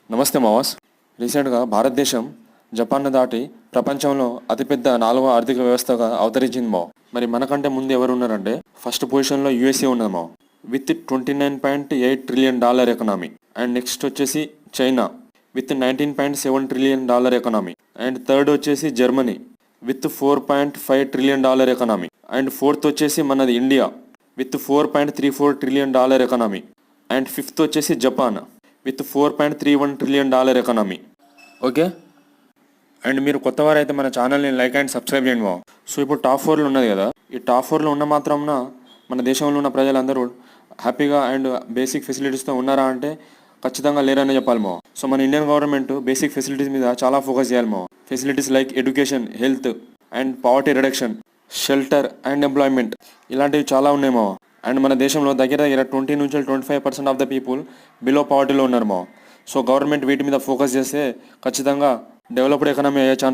నమస్తే మావాస్. రీసెంట్గా భారతదేశం జపాన్ను దాటి ప్రపంచంలో అతిపెద్ద 4వ ఆర్థిక వ్యవస్థగా అవతరించింది మావ. మరి మనకంటే ముందు ఎవరు ఉన్నారంటే ఫస్ట్ పొజిషన్లో యూఎస్ఏ ఉన్నది మావ with $29.8 trillion economy. And next వచ్చేసి China with $19.7 trillion economy. And third వచ్చేసి Germany with $4.5 trillion economy. And fourth వచ్చేసి మనది India with $4.34 trillion economy. And fifth వచ్చేసి Japan with $4.31 trillion economy. Okay, and మీరు కొత్తవారు అయితే మన ఛానల్ని లైక్ అండ్ సబ్స్క్రైబ్ చేయండి బావ. సో ఇప్పుడు టాప్ 4లో ఉన్నది కదా, ఈ టాప్ 4లో ఉన్న మాత్రాన మన దేశంలో ఉన్న ప్రజలందరూ హ్యాపీగా అండ్ బేసిక్ ఫెసిలిటీస్తో ఉన్నారా అంటే ఖచ్చితంగా లేరని చెప్పాలి మావ. సో మన ఇండియన్ గవర్నమెంట్ బేసిక్ ఫెసిలిటీస్ మీద చాలా ఫోకస్ చేయాలి మావ. Facilities like education, health and poverty reduction, shelter and employment ఇలాంటివి చాలా ఉన్నాయి మావ. అండ్ మన దేశంలో దగ్గర 20 నుంచి 25% ఆఫ్ ద పీపుల్ బిలో పావర్టీలో ఉన్నారు మావ. సో గవర్నమెంట్ వీటి మీద ఫోకస్ చేస్తే ఖచ్చితంగా డెవలప్డ్ ఎకనామీ అయ్యే ఛాన్స్